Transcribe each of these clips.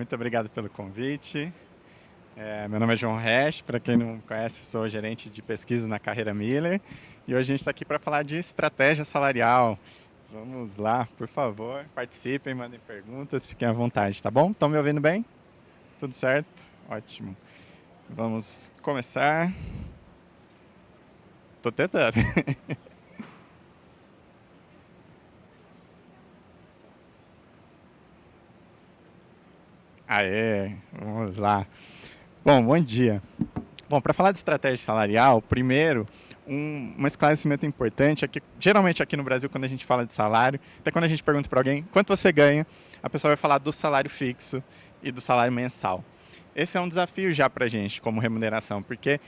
muito obrigado pelo convite. Meu nome é João Resch, para quem não me conhece, sou gerente de pesquisa na Carreira Miller e hoje a gente está aqui para falar de estratégia salarial. Vamos lá, por favor, participem, mandem perguntas, fiquem à vontade, tá bom? Estão me ouvindo bem? Tudo certo? Ótimo. Vamos começar. Estou tentando. Aê, vamos lá. Bom dia. Bom, para falar de estratégia salarial, primeiro, um esclarecimento importante é que, geralmente aqui no Brasil, quando a gente fala de salário, até quando a gente pergunta para alguém quanto você ganha, a pessoa vai falar do salário fixo e do salário mensal. Esse é um desafio já para a gente, como remuneração, porque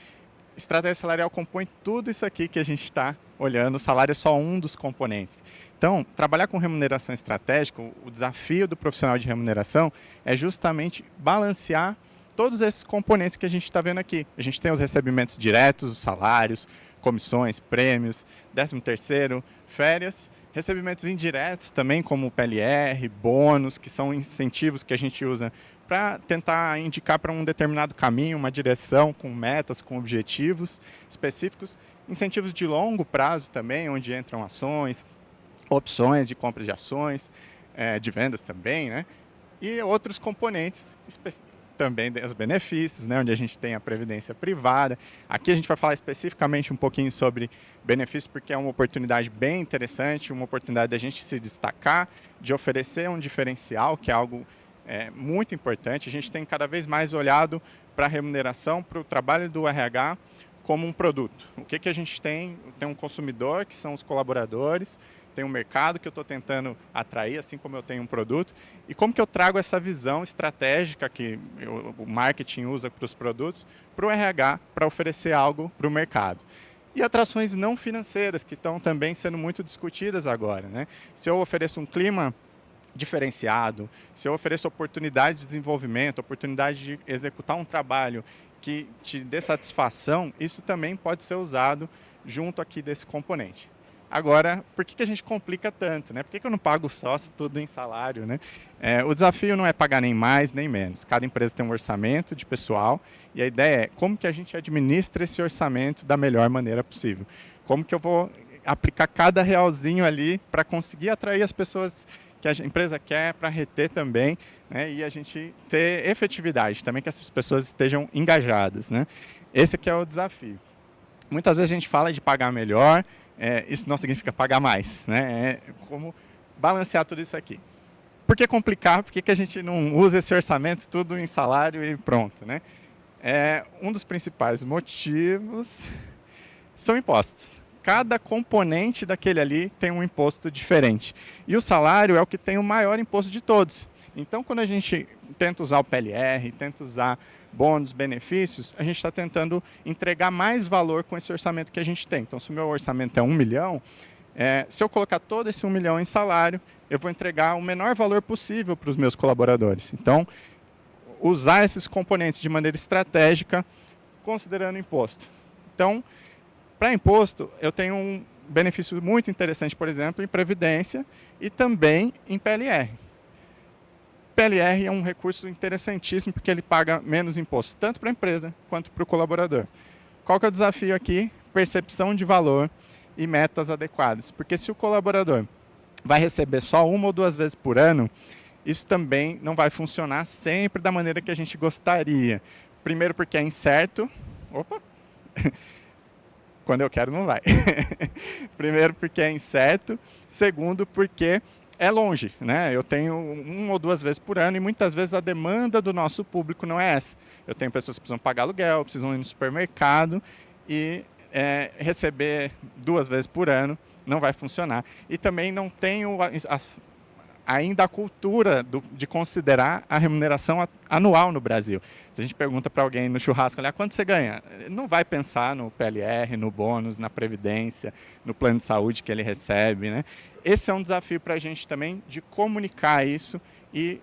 estratégia salarial compõe tudo isso aqui que a gente está olhando, o salário é só um dos componentes. Então, trabalhar com remuneração estratégica, o desafio do profissional de remuneração é justamente balancear todos esses componentes que a gente está vendo aqui. A gente tem os recebimentos diretos, os salários, comissões, prêmios, 13º, férias, recebimentos indiretos também, como o PLR, bônus, que são incentivos que a gente usa para tentar indicar para um determinado caminho, uma direção, com metas, com objetivos específicos. Incentivos de longo prazo também, onde entram ações, opções de compra de ações, de vendas também, né? E outros componentes também os benefícios, né, onde a gente tem a previdência privada. Aqui a gente vai falar especificamente um pouquinho sobre benefícios, porque é uma oportunidade bem interessante, uma oportunidade da gente se destacar, de oferecer um diferencial, que é algo muito importante. A gente tem cada vez mais olhado para a remuneração, para o trabalho do RH como um produto. O que a gente tem? Tem um consumidor, que são os colaboradores, tem um mercado que eu estou tentando atrair, assim como eu tenho um produto, e como que eu trago essa visão estratégica que o marketing usa para os produtos, para o RH, para oferecer algo para o mercado. E atrações não financeiras, que estão também sendo muito discutidas agora, né? Se eu ofereço um clima diferenciado, se eu ofereço oportunidade de desenvolvimento, oportunidade de executar um trabalho que te dê satisfação, isso também pode ser usado junto aqui desse componente. Agora, por que a gente complica tanto, né? Por que eu não pago só tudo em salário, né? O desafio não é pagar nem mais nem menos. Cada empresa tem um orçamento de pessoal e a ideia é como que a gente administra esse orçamento da melhor maneira possível. Como que eu vou aplicar cada realzinho ali para conseguir atrair as pessoas que a empresa quer, para reter também, né? E a gente ter efetividade também, que essas pessoas estejam engajadas, né? Esse aqui é o desafio. Muitas vezes a gente fala de pagar melhor, isso não significa pagar mais, né? É como balancear tudo isso aqui. Por que complicar? Por que a gente não usa esse orçamento tudo em salário e pronto, né? Um dos principais motivos são impostos. Cada componente daquele ali tem um imposto diferente. E o salário é o que tem o maior imposto de todos. Então, quando a gente tenta usar o PLR, tenta usar bônus, benefícios, a gente está tentando entregar mais valor com esse orçamento que a gente tem. Então, se o meu orçamento é 1 milhão, se eu colocar todo esse 1 milhão em salário, eu vou entregar o menor valor possível para os meus colaboradores. Então, usar esses componentes de maneira estratégica, considerando imposto. Então, para imposto, eu tenho um benefício muito interessante, por exemplo, em previdência e também em PLR. PLR é um recurso interessantíssimo porque ele paga menos imposto, tanto para a empresa quanto para o colaborador. Qual que é o desafio aqui? Percepção de valor e metas adequadas. Porque se o colaborador vai receber só 1 ou 2 vezes por ano, isso também não vai funcionar sempre da maneira que a gente gostaria. Primeiro porque é incerto. Opa! Quando eu quero não vai. Primeiro porque é incerto. Segundo porque é longe, né? Eu tenho 1 ou 2 vezes por ano e muitas vezes a demanda do nosso público não é essa. Eu tenho pessoas que precisam pagar aluguel, precisam ir no supermercado e receber 2 vezes por ano não vai funcionar. E também não tenho ainda a cultura de considerar a remuneração anual no Brasil. Se a gente pergunta para alguém no churrasco, olha, quanto você ganha? Ele não vai pensar no PLR, no bônus, na previdência, no plano de saúde que ele recebe, né? Esse é um desafio para a gente também de comunicar isso e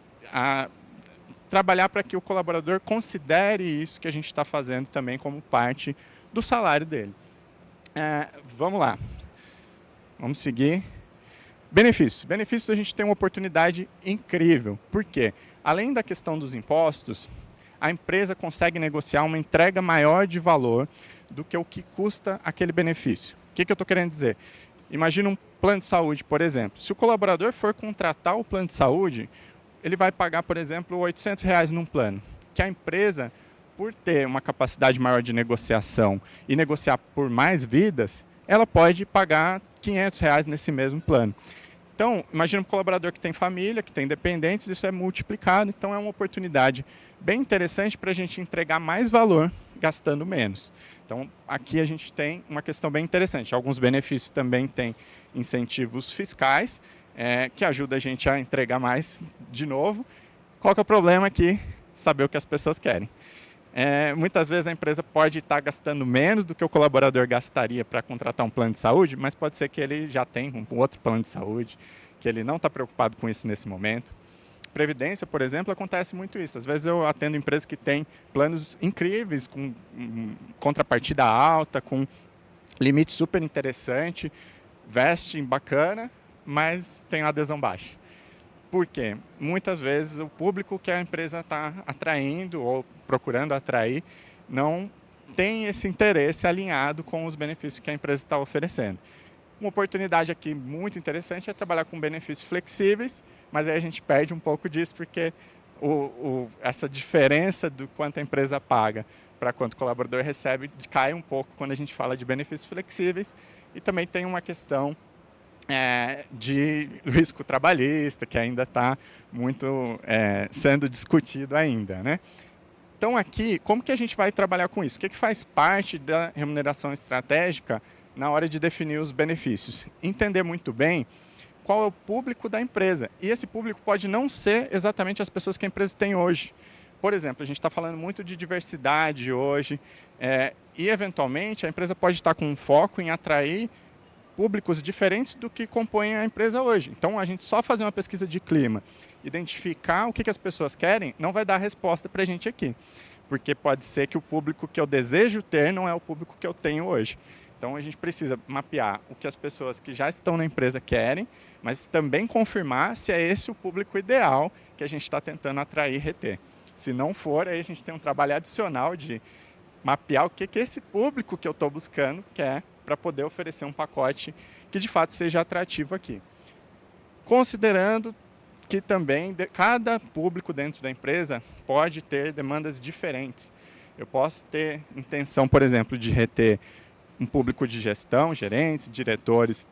trabalhar para que o colaborador considere isso que a gente está fazendo também como parte do salário dele. Vamos lá. Vamos seguir. Benefícios. Benefícios a gente tem uma oportunidade incrível. Por quê? Além da questão dos impostos, a empresa consegue negociar uma entrega maior de valor do que o que custa aquele benefício. O que eu estou querendo dizer? Imagina um plano de saúde, por exemplo. Se o colaborador for contratar o plano de saúde, ele vai pagar, por exemplo, R$ 800 num plano. Que a empresa, por ter uma capacidade maior de negociação e negociar por mais vidas, ela pode pagar R$ 500 nesse mesmo plano. Então, imagina um colaborador que tem família, que tem dependentes, isso é multiplicado. Então, é uma oportunidade bem interessante para a gente entregar mais valor gastando menos. Então, aqui a gente tem uma questão bem interessante. Alguns benefícios também têm incentivos fiscais, que ajudam a gente a entregar mais de novo. Qual que é o problema aqui? Saber o que as pessoas querem. Muitas vezes a empresa pode estar gastando menos do que o colaborador gastaria para contratar um plano de saúde, mas pode ser que ele já tenha um outro plano de saúde, que ele não está preocupado com isso nesse momento. Previdência, por exemplo, acontece muito isso. Às vezes eu atendo empresas que têm planos incríveis, com contrapartida alta, com limite super interessante, vesting bacana, mas tem adesão baixa. Por quê? Muitas vezes o público que a empresa está atraindo ou procurando atrair não tem esse interesse alinhado com os benefícios que a empresa está oferecendo. Uma oportunidade aqui muito interessante é trabalhar com benefícios flexíveis, mas aí a gente perde um pouco disso porque essa diferença do quanto a empresa paga para quanto o colaborador recebe cai um pouco quando a gente fala de benefícios flexíveis. E também tem uma questão de risco trabalhista, que ainda está muito sendo discutido ainda, né? Então aqui, como que a gente vai trabalhar com isso? O que faz parte da remuneração estratégica na hora de definir os benefícios? Entender muito bem qual é o público da empresa. E esse público pode não ser exatamente as pessoas que a empresa tem hoje. Por exemplo, a gente está falando muito de diversidade hoje, e eventualmente a empresa pode estar com um foco em atrair públicos diferentes do que compõem a empresa hoje. Então, a gente só fazer uma pesquisa de clima, identificar o que as pessoas querem, não vai dar resposta para a gente aqui. Porque pode ser que o público que eu desejo ter não é o público que eu tenho hoje. Então, a gente precisa mapear o que as pessoas que já estão na empresa querem, mas também confirmar se é esse o público ideal que a gente está tentando atrair e reter. Se não for, aí a gente tem um trabalho adicional de mapear o que esse público que eu estou buscando quer, para poder oferecer um pacote que de fato seja atrativo aqui. Considerando que também cada público dentro da empresa pode ter demandas diferentes. Eu posso ter intenção, por exemplo, de reter um público de gestão, gerentes, diretores,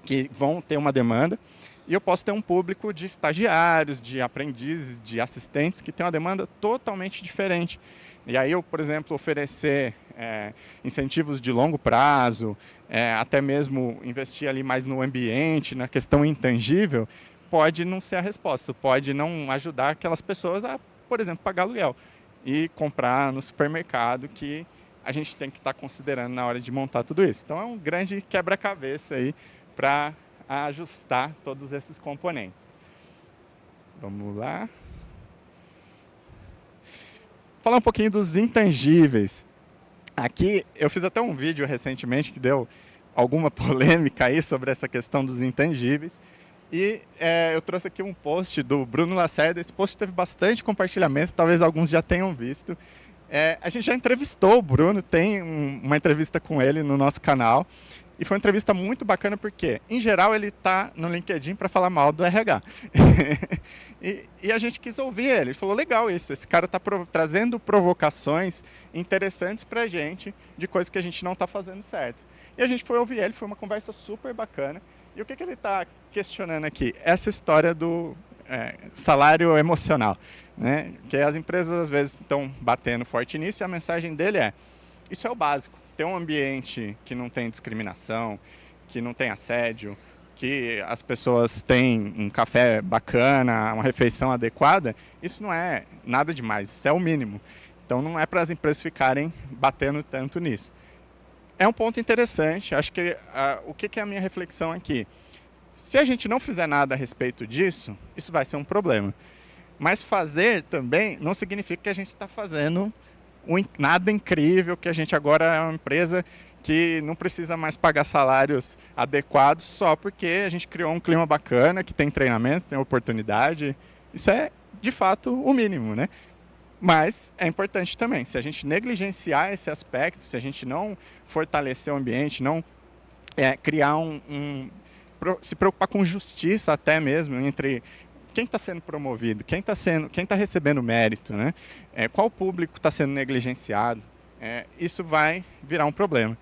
que vão ter uma demanda, e eu posso ter um público de estagiários, de aprendizes, de assistentes, que tem uma demanda totalmente diferente. E aí eu, por exemplo, oferecer incentivos de longo prazo, até mesmo investir ali mais no ambiente, na questão intangível, pode não ser a resposta, pode não ajudar aquelas pessoas a, por exemplo, pagar aluguel e comprar no supermercado, que a gente tem que estar considerando na hora de montar tudo isso. Então é um grande quebra-cabeça aí para ajustar todos esses componentes. Vamos lá. Falar um pouquinho dos intangíveis. Aqui, eu fiz até um vídeo recentemente que deu alguma polêmica aí sobre essa questão dos intangíveis. E eu trouxe aqui um post do Bruno Lacerda. Esse post teve bastante compartilhamento, talvez alguns já tenham visto. A gente já entrevistou o Bruno, tem uma entrevista com ele no nosso canal. E foi uma entrevista muito bacana porque, em geral, ele está no LinkedIn para falar mal do RH. e a gente quis ouvir ele. Ele falou, legal isso, esse cara está trazendo provocações interessantes para a gente de coisas que a gente não está fazendo certo. E a gente foi ouvir ele, foi uma conversa super bacana. E o que ele está questionando aqui? Essa história do salário emocional, né? Que as empresas, às vezes, estão batendo forte nisso e a mensagem dele é, isso é o básico. Ter um ambiente que não tem discriminação, que não tem assédio, que as pessoas têm um café bacana, uma refeição adequada, isso não é nada demais, isso é o mínimo. Então não é para as empresas ficarem batendo tanto nisso. É um ponto interessante, acho que o que é a minha reflexão aqui? Se a gente não fizer nada a respeito disso, isso vai ser um problema. Mas fazer também não significa que a gente está fazendo nada incrível, que a gente agora é uma empresa que não precisa mais pagar salários adequados só porque a gente criou um clima bacana, que tem treinamento, tem oportunidade. Isso é, de fato, o mínimo, né? Mas é importante também, se a gente negligenciar esse aspecto, se a gente não fortalecer o ambiente, não criar se preocupar com justiça até mesmo entre quem está sendo promovido, quem está recebendo mérito, né? Qual público está sendo negligenciado, isso vai virar um problema.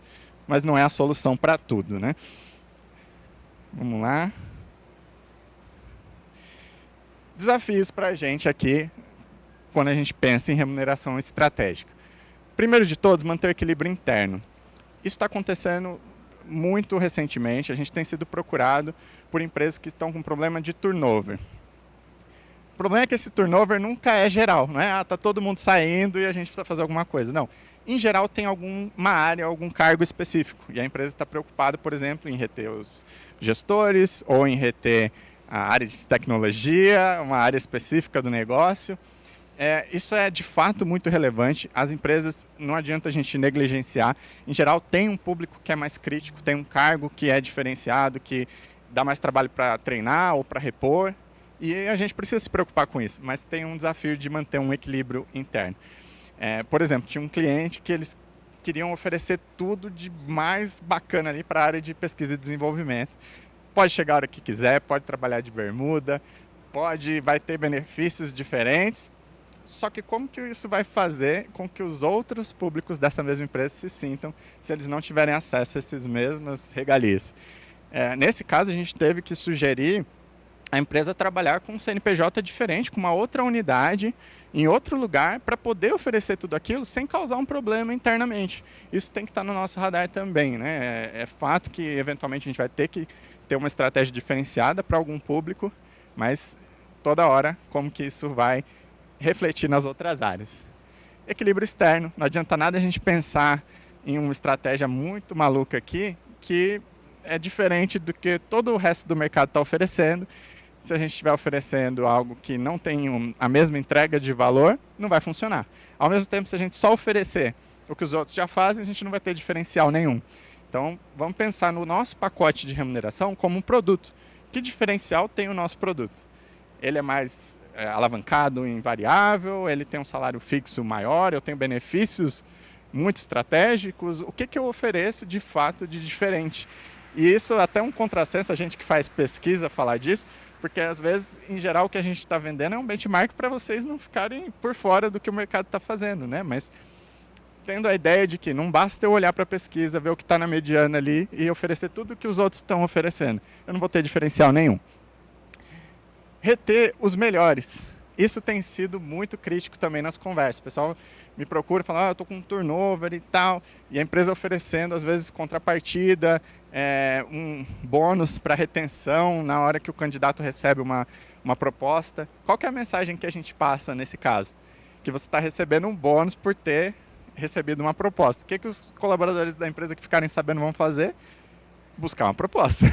Mas não é a solução para tudo, né? Vamos lá. Desafios para a gente aqui, quando a gente pensa em remuneração estratégica. Primeiro de todos, manter o equilíbrio interno. Isso está acontecendo muito recentemente. A gente tem sido procurado por empresas que estão com problema de turnover. O problema é que esse turnover nunca é geral, não é? Tá todo mundo saindo e a gente precisa fazer alguma coisa. Não. Em geral, tem alguma área, algum cargo específico. E a empresa está preocupada, por exemplo, em reter os gestores ou em reter a área de tecnologia, uma área específica do negócio. Isso é, de fato, muito relevante. As empresas, não adianta a gente negligenciar. Em geral, tem um público que é mais crítico, tem um cargo que é diferenciado, que dá mais trabalho para treinar ou para repor. E a gente precisa se preocupar com isso. Mas tem um desafio de manter um equilíbrio interno. Por exemplo, tinha um cliente que eles queriam oferecer tudo de mais bacana ali para a área de pesquisa e desenvolvimento. Pode chegar a hora que quiser, pode trabalhar de bermuda, vai ter benefícios diferentes. Só que como que isso vai fazer com que os outros públicos dessa mesma empresa se sintam se eles não tiverem acesso a essas mesmas regalias? Nesse caso, a gente teve que sugerir a empresa trabalhar com um CNPJ diferente, com uma outra unidade, em outro lugar, para poder oferecer tudo aquilo sem causar um problema internamente. Isso tem que estar no nosso radar também, né? É fato que, eventualmente, a gente vai ter que ter uma estratégia diferenciada para algum público, mas toda hora, como que isso vai refletir nas outras áreas. Equilíbrio externo. Não adianta nada a gente pensar em uma estratégia muito maluca aqui, que é diferente do que todo o resto do mercado está oferecendo. Se a gente estiver oferecendo algo que não tem a mesma entrega de valor, não vai funcionar. Ao mesmo tempo, se a gente só oferecer o que os outros já fazem, a gente não vai ter diferencial nenhum. Então, vamos pensar no nosso pacote de remuneração como um produto. Que diferencial tem o nosso produto? Ele é mais alavancado em variável, ele tem um salário fixo maior, eu tenho benefícios muito estratégicos. O que eu ofereço de fato de diferente? E isso é até um contrassenso, a gente que faz pesquisa falar disso, porque às vezes, em geral, o que a gente está vendendo é um benchmark para vocês não ficarem por fora do que o mercado está fazendo, né? Mas tendo a ideia de que não basta eu olhar para a pesquisa, ver o que está na mediana ali e oferecer tudo o que os outros estão oferecendo. Eu não vou ter diferencial nenhum. Reter os melhores. Isso tem sido muito crítico também nas conversas. O pessoal me procura e fala, eu estou com um turnover e tal, e a empresa oferecendo, às vezes, contrapartida, um bônus para retenção na hora que o candidato recebe uma proposta. Qual que é a mensagem que a gente passa nesse caso? Que você está recebendo um bônus por ter recebido uma proposta. O que os colaboradores da empresa que ficarem sabendo vão fazer? Buscar uma proposta.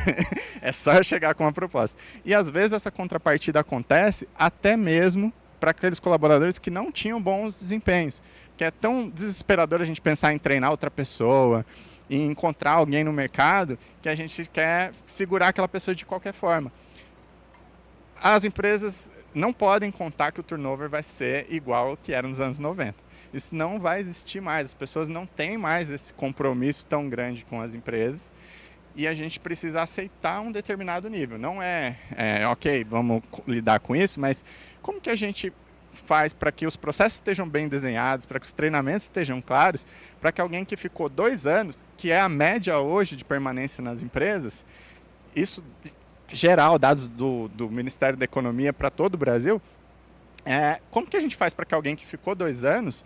É só chegar com uma proposta. E às vezes essa contrapartida acontece até mesmo para aqueles colaboradores que não tinham bons desempenhos. Porque é tão desesperador a gente pensar em treinar outra pessoa, em encontrar alguém no mercado, que a gente quer segurar aquela pessoa de qualquer forma. As empresas não podem contar que o turnover vai ser igual ao que era nos anos 90. Isso não vai existir mais. As pessoas não têm mais esse compromisso tão grande com as empresas. E a gente precisa aceitar um determinado nível. Não ok, vamos lidar com isso, mas como que a gente faz para que os processos estejam bem desenhados, para que os treinamentos estejam claros, para que alguém que ficou 2 anos, que é a média hoje de permanência nas empresas, isso geral, dados do Ministério da Economia para todo o Brasil, como que a gente faz para que alguém que ficou 2 anos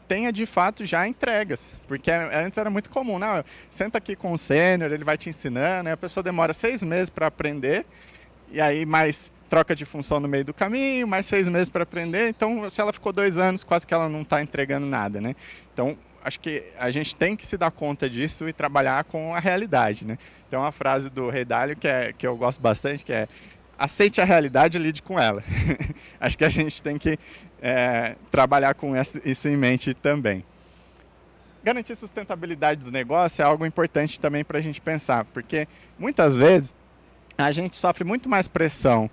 tenha de fato já entregas, porque antes era muito comum, não, senta aqui com o sênior, ele vai te ensinando, a pessoa demora 6 meses para aprender, e aí mais troca de função no meio do caminho, mais 6 meses para aprender, então se ela ficou 2 anos, quase que ela não está entregando nada, né? Então, acho que a gente tem que se dar conta disso e trabalhar com a realidade, né? Tem uma frase do Rei Dalio que eu gosto bastante, que é: aceite a realidade e lide com ela. Acho que a gente tem que trabalhar com isso em mente também. garantir sustentabilidade do negócio é algo importante também para a gente pensar, porque muitas vezes a gente sofre muito mais pressão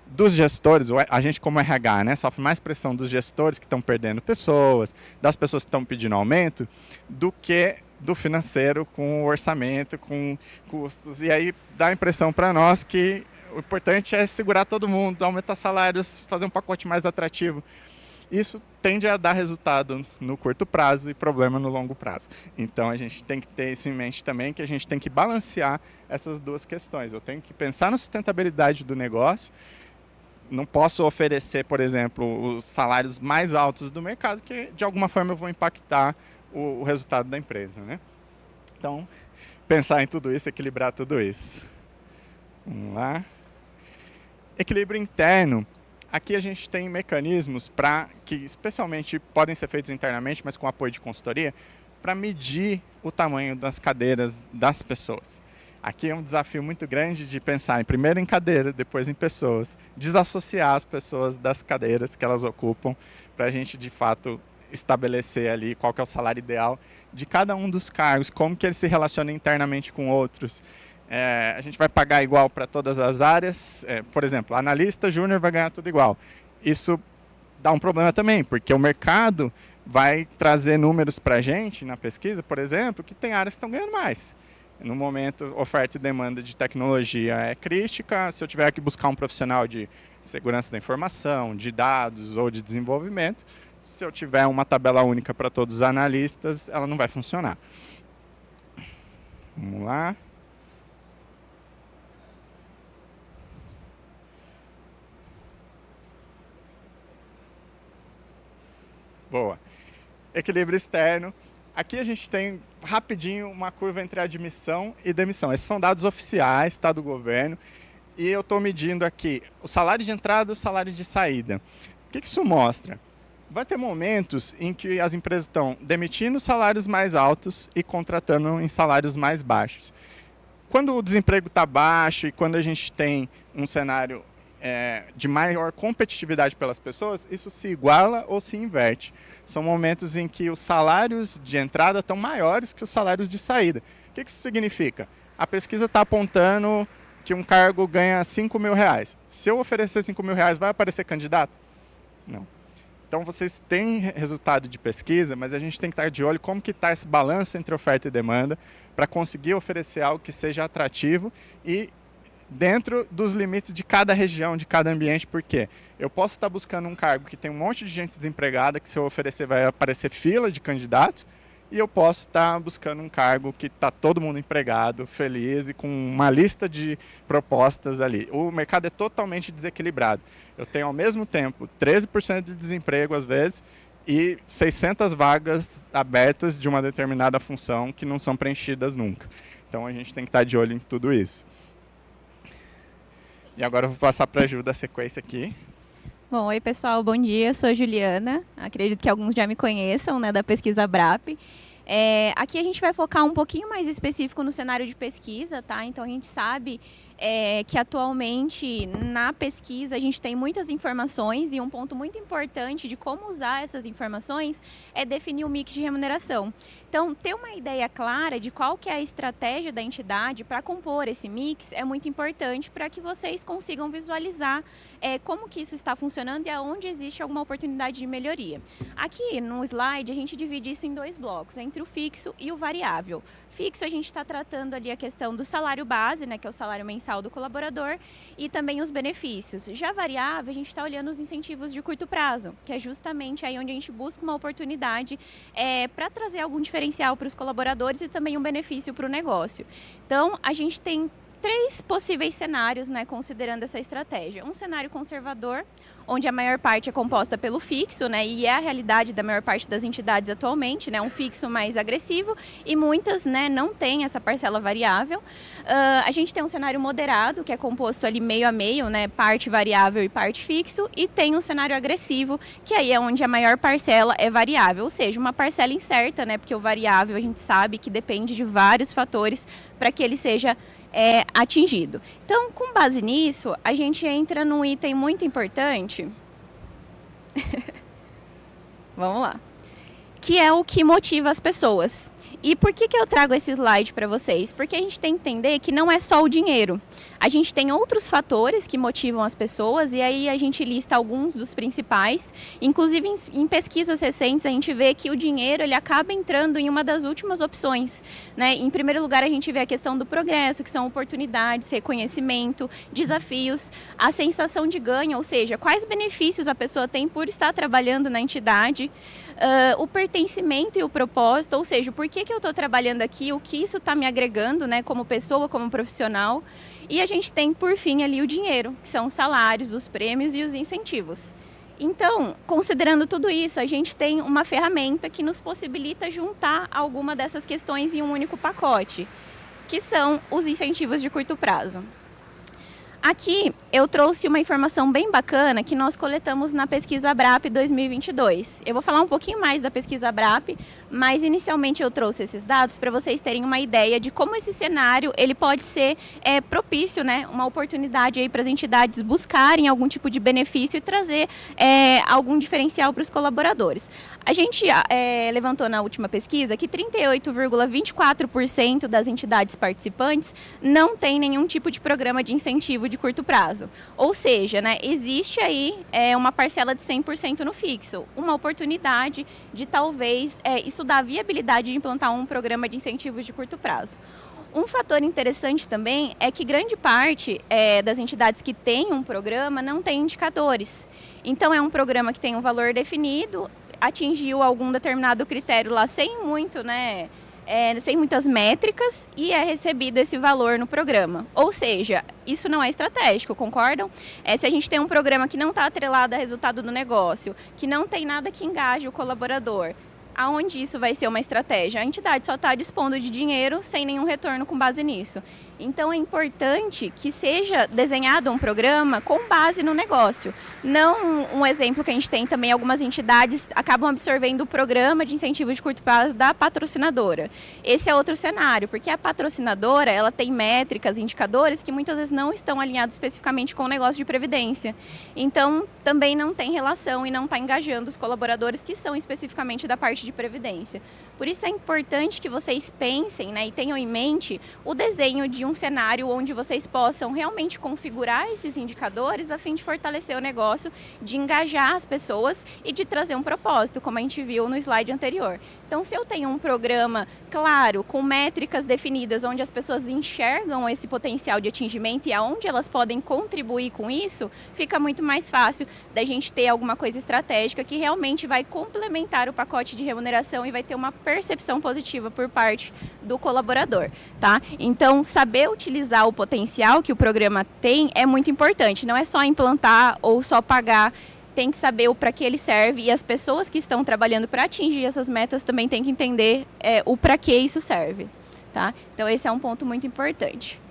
dos gestores, a gente como RH, né, sofre mais pressão dos gestores que estão perdendo pessoas, das pessoas que estão pedindo aumento, do que do financeiro com o orçamento, com custos. E aí dá a impressão para nós que o importante é segurar todo mundo, aumentar salários, fazer um pacote mais atrativo. Isso tende a dar resultado no curto prazo e problema no longo prazo. Então a gente tem que ter isso em mente também, que a gente tem que balancear essas duas questões. Eu tenho que pensar na sustentabilidade do negócio. Não posso oferecer, por exemplo, os salários mais altos do mercado, que de alguma forma eu vou impactar o resultado da empresa, né? Então, pensar em tudo isso, equilibrar tudo isso. Vamos lá. Equilíbrio interno. Aqui a gente tem mecanismos que especialmente podem ser feitos internamente, mas com apoio de consultoria, para medir o tamanho das cadeiras das pessoas. Aqui é um desafio muito grande de pensar primeiro em cadeira, depois em pessoas, desassociar as pessoas das cadeiras que elas ocupam, para a gente de fato estabelecer ali qual que é o salário ideal de cada um dos cargos, como que eles se relacionam internamente com outros. A gente vai pagar igual para todas as áreas. Por exemplo, analista júnior vai ganhar tudo igual. Isso dá um problema também, porque o mercado vai trazer números para a gente na pesquisa, por exemplo, que tem áreas que estão ganhando mais. No momento, oferta e demanda de tecnologia é crítica. Se eu tiver que buscar um profissional de segurança da informação, de dados ou de desenvolvimento, se eu tiver uma tabela única para todos os analistas, ela não vai funcionar. Vamos lá. Boa. Equilíbrio externo. Aqui a gente tem, rapidinho, uma curva entre admissão e demissão. Esses são dados oficiais, tá, do governo. E eu estou medindo aqui o salário de entrada e o salário de saída. O que isso mostra? Vai ter momentos em que as empresas estão demitindo salários mais altos e contratando em salários mais baixos. Quando o desemprego está baixo e quando a gente tem um cenário de maior competitividade pelas pessoas, isso se iguala ou se inverte. São momentos em que os salários de entrada estão maiores que os salários de saída. O que isso significa? A pesquisa está apontando que um cargo ganha R$5.000. Se eu oferecer R$5.000, vai aparecer candidato? Não. Então vocês têm resultado de pesquisa, mas a gente tem que estar de olho como que está esse balanço entre oferta e demanda para conseguir oferecer algo que seja atrativo e dentro dos limites de cada região, de cada ambiente, porque eu posso estar buscando um cargo que tem um monte de gente desempregada, que se eu oferecer vai aparecer fila de candidatos, e eu posso estar buscando um cargo que está todo mundo empregado, feliz e com uma lista de propostas ali. O mercado é totalmente desequilibrado. Eu tenho ao mesmo tempo 13% de desemprego às vezes e 600 vagas abertas de uma determinada função que não são preenchidas nunca. Então a gente tem que estar de olho em tudo isso. E agora eu vou passar para a Ju da sequência aqui. Bom, oi pessoal, bom dia, eu sou a Juliana, acredito que alguns já me conheçam, né, da pesquisa BRAP. Aqui a gente vai focar um pouquinho mais específico no cenário de pesquisa, tá? Então a gente sabe que atualmente na pesquisa a gente tem muitas informações e um ponto muito importante de como usar essas informações é definir o mix de remuneração. Então, ter uma ideia clara de qual que é a estratégia da entidade para compor esse mix é muito importante para que vocês consigam visualizar como que isso está funcionando e aonde existe alguma oportunidade de melhoria. Aqui no slide a gente divide isso em dois blocos, entre o fixo e o variável. Fixo a gente está tratando ali a questão do salário base, né, que é o salário mensal do colaborador, e também os benefícios. Já variável, a gente está olhando os incentivos de curto prazo, que é justamente aí onde a gente busca uma oportunidade para trazer algum diferencial para os colaboradores e também um benefício para o negócio. Então, a gente tem três possíveis cenários, né, considerando essa estratégia. Um cenário conservador, onde a maior parte é composta pelo fixo, né, e é a realidade da maior parte das entidades atualmente, né, um fixo mais agressivo, e muitas, né, não têm essa parcela variável. A gente tem um cenário moderado, que é composto ali meio a meio, né, parte variável e parte fixo, e tem um cenário agressivo, que aí é onde a maior parcela é variável, ou seja, uma parcela incerta, né, porque o variável a gente sabe que depende de vários fatores para que ele seja atingido. Então, com base nisso, a gente entra num item muito importante. Vamos lá. que é o que motiva as pessoas. E por que eu trago esse slide para vocês? Porque a gente tem que entender que não é só o dinheiro. A gente tem outros fatores que motivam as pessoas e aí a gente lista alguns dos principais. Inclusive em pesquisas recentes a gente vê que o dinheiro ele acaba entrando em uma das últimas opções, né? Em primeiro lugar a gente vê a questão do progresso, que são oportunidades, reconhecimento, desafios, a sensação de ganho, ou seja, quais benefícios a pessoa tem por estar trabalhando na entidade. O pertencimento e o propósito, ou seja, por que eu estou trabalhando aqui, o que isso está me agregando, né, como pessoa, como profissional. E a gente tem, por fim, ali o dinheiro, que são os salários, os prêmios e os incentivos. Então, considerando tudo isso, a gente tem uma ferramenta que nos possibilita juntar alguma dessas questões em um único pacote, que são os incentivos de curto prazo. Aqui eu trouxe uma informação bem bacana que nós coletamos na pesquisa ABRAP 2022. Eu vou falar um pouquinho mais da pesquisa ABRAP, mas inicialmente eu trouxe esses dados para vocês terem uma ideia de como esse cenário ele pode ser propício, né, uma oportunidade para as entidades buscarem algum tipo de benefício e trazer algum diferencial para os colaboradores. A gente levantou na última pesquisa que 38,24% das entidades participantes não tem nenhum tipo de programa de incentivo de curto prazo. Ou seja, né, existe aí uma parcela de 100% no fixo, uma oportunidade de talvez estudar a viabilidade de implantar um programa de incentivos de curto prazo. Um fator interessante também é que grande parte das entidades que têm um programa não tem indicadores. Então é um programa que tem um valor definido, atingiu algum determinado critério lá sem muito, né, sem muitas métricas e é recebido esse valor no programa. Ou seja, isso não é estratégico, concordam? Se a gente tem um programa que não está atrelado a resultado do negócio, que não tem nada que engaje o colaborador, aonde isso vai ser uma estratégia? A entidade só está dispondo de dinheiro sem nenhum retorno com base nisso. Então é importante que seja desenhado um programa com base no negócio. Não um exemplo que a gente tem também, algumas entidades acabam absorvendo o programa de incentivo de curto prazo da patrocinadora. Esse é outro cenário, porque a patrocinadora ela tem métricas, indicadores que muitas vezes não estão alinhados especificamente com o negócio de previdência. Então também não tem relação e não está engajando os colaboradores que são especificamente da parte de previdência. Por isso é importante que vocês pensem, né, e tenham em mente o desenho de um cenário onde vocês possam realmente configurar esses indicadores a fim de fortalecer o negócio, de engajar as pessoas e de trazer um propósito, como a gente viu no slide anterior. Então, se eu tenho um programa claro, com métricas definidas, onde as pessoas enxergam esse potencial de atingimento e aonde elas podem contribuir com isso, fica muito mais fácil da gente ter alguma coisa estratégica que realmente vai complementar o pacote de remuneração e vai ter uma percepção positiva por parte do colaborador, tá? Então, saber utilizar o potencial que o programa tem é muito importante. Não é só implantar ou só pagar. Tem que saber o para que ele serve e as pessoas que estão trabalhando para atingir essas metas também têm que entender o para que isso serve, tá? Então esse é um ponto muito importante.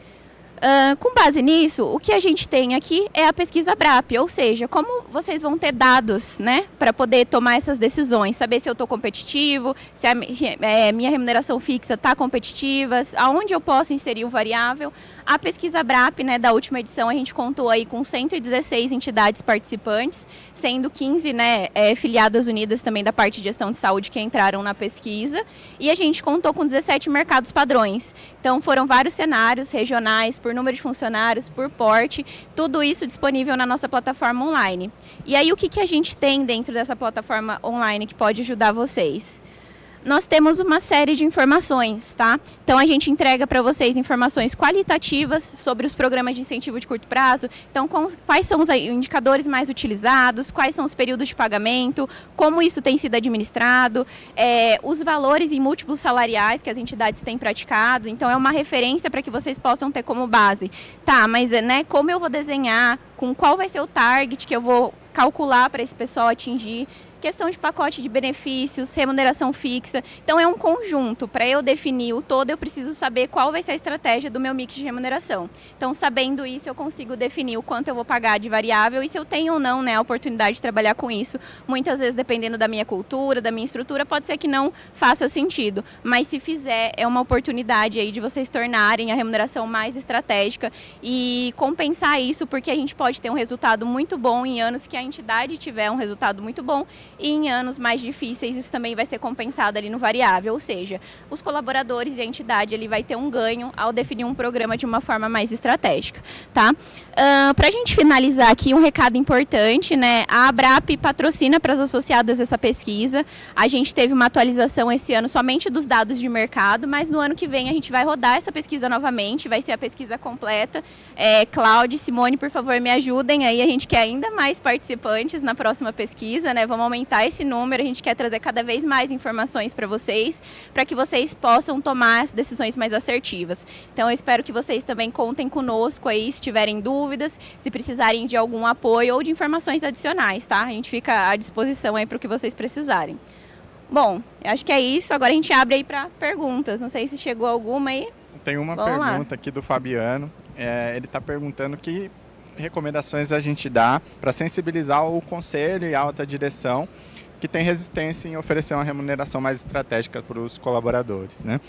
Com base nisso, o que a gente tem aqui é a pesquisa ABRAP, ou seja, como vocês vão ter dados, né, para poder tomar essas decisões, saber se eu estou competitivo, se a minha remuneração fixa está competitiva, aonde eu posso inserir o variável. A pesquisa ABRAP, né, da última edição, a gente contou aí com 116 entidades participantes, sendo 15, né, filiadas unidas também da parte de gestão de saúde que entraram na pesquisa, e a gente contou com 17 mercados padrões. Então foram vários cenários regionais, por número de funcionários, por porte, tudo isso disponível na nossa plataforma online. E aí o que a gente tem dentro dessa plataforma online que pode ajudar vocês? Nós temos uma série de informações, tá? Então a gente entrega para vocês informações qualitativas sobre os programas de incentivo de curto prazo. Então quais são os indicadores mais utilizados, quais são os períodos de pagamento, como isso tem sido administrado, os valores em múltiplos salariais que as entidades têm praticado. Então é uma referência para que vocês possam ter como base. Tá, mas né, como eu vou desenhar, com qual vai ser o target que eu vou calcular para esse pessoal atingir, questão de pacote de benefícios, remuneração fixa. Então é um conjunto. Para eu definir o todo, eu preciso saber qual vai ser a estratégia do meu mix de remuneração. Então, sabendo isso, eu consigo definir o quanto eu vou pagar de variável e se eu tenho ou não, né, a oportunidade de trabalhar com isso. Muitas vezes, dependendo da minha cultura, da minha estrutura, pode ser que não faça sentido. Mas se fizer, é uma oportunidade aí de vocês tornarem a remuneração mais estratégica e compensar isso, porque a gente pode ter um resultado muito bom em anos que a entidade tiver um resultado muito bom e em anos mais difíceis isso também vai ser compensado ali no variável, ou seja, os colaboradores e a entidade ele vai ter um ganho ao definir um programa de uma forma mais estratégica, tá? Para a gente finalizar aqui, um recado importante, né? A Abrap patrocina para as associadas essa pesquisa. A gente teve uma atualização esse ano somente dos dados de mercado, mas no ano que vem a gente vai rodar essa pesquisa novamente, vai ser a pesquisa completa. Cláudia e Simone, por favor, me ajudem aí, a gente quer ainda mais participantes na próxima pesquisa, né? Vamos aumentar esse número, a gente quer trazer cada vez mais informações para vocês, para que vocês possam tomar as decisões mais assertivas. Então eu espero que vocês também contem conosco aí, se tiverem dúvidas, se precisarem de algum apoio ou de informações adicionais, tá? A gente fica à disposição aí para o que vocês precisarem. Bom, eu acho que é isso, agora a gente abre aí para perguntas, não sei se chegou alguma aí. Tem uma pergunta aqui do Fabiano, ele está perguntando que recomendações a gente dá para sensibilizar o conselho e a alta direção que tem resistência em oferecer uma remuneração mais estratégica para os colaboradores, né?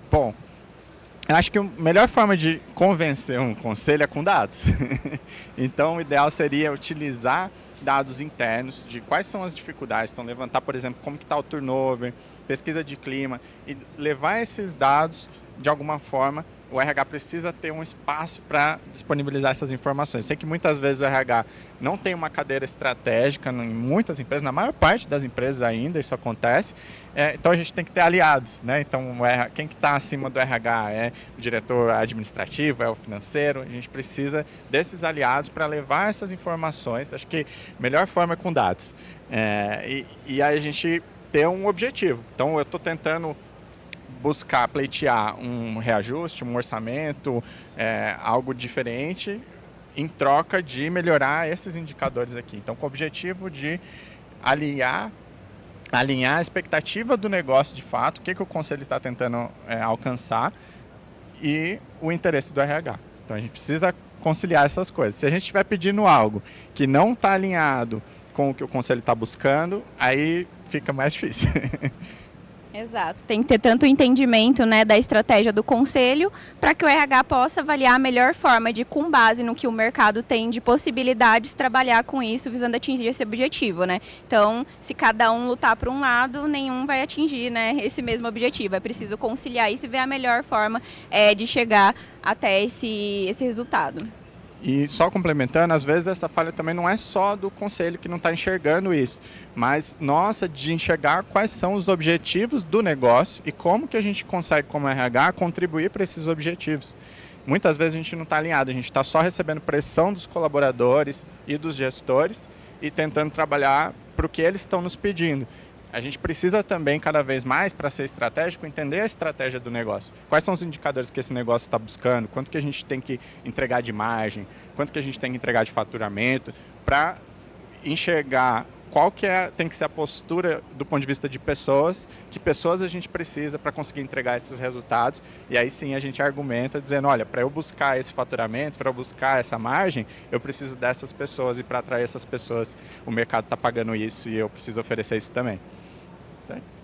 Bom, eu acho que a melhor forma de convencer um conselho é com dados. Então, o ideal seria utilizar dados internos de quais são as dificuldades. Então, levantar, por exemplo, como que está o turnover, pesquisa de clima, e levar esses dados de alguma forma. O RH precisa ter um espaço para disponibilizar essas informações. Sei que muitas vezes o RH não tem uma cadeira estratégica em muitas empresas, na maior parte das empresas ainda isso acontece, então a gente tem que ter aliados, né? Então quem que está acima do RH é o diretor administrativo, é o financeiro, a gente precisa desses aliados para levar essas informações. Acho que a melhor forma é com dados, e aí a gente ter um objetivo. Então eu estou tentando buscar pleitear um reajuste, um orçamento, algo diferente, em troca de melhorar esses indicadores aqui. Então, com o objetivo de alinhar a expectativa do negócio de fato, o que o conselho está tentando alcançar, e o interesse do RH. Então, a gente precisa conciliar essas coisas. Se a gente estiver pedindo algo que não está alinhado com o que o conselho está buscando, aí fica mais difícil. Exato, tem que ter tanto entendimento, né, da estratégia do conselho para que o RH possa avaliar a melhor forma de, com base no que o mercado tem de possibilidades, trabalhar com isso visando atingir esse objetivo, né? Então, se cada um lutar por um lado, nenhum vai atingir, né, esse mesmo objetivo. É preciso conciliar isso e ver a melhor forma de chegar até esse resultado. E só complementando, às vezes essa falha também não é só do conselho que não está enxergando isso, mas nossa, de enxergar quais são os objetivos do negócio e como que a gente consegue, como RH, contribuir para esses objetivos. Muitas vezes a gente não está alinhado, a gente está só recebendo pressão dos colaboradores e dos gestores e tentando trabalhar para o que eles estão nos pedindo. A gente precisa também, cada vez mais, para ser estratégico, entender a estratégia do negócio. Quais são os indicadores que esse negócio está buscando, quanto que a gente tem que entregar de margem, quanto que a gente tem que entregar de faturamento, para enxergar qual que tem que ser a postura do ponto de vista de pessoas, que pessoas a gente precisa para conseguir entregar esses resultados. E aí sim a gente argumenta dizendo, olha, para eu buscar esse faturamento, para eu buscar essa margem, eu preciso dessas pessoas, e para atrair essas pessoas o mercado está pagando isso e eu preciso oferecer isso também. Certo?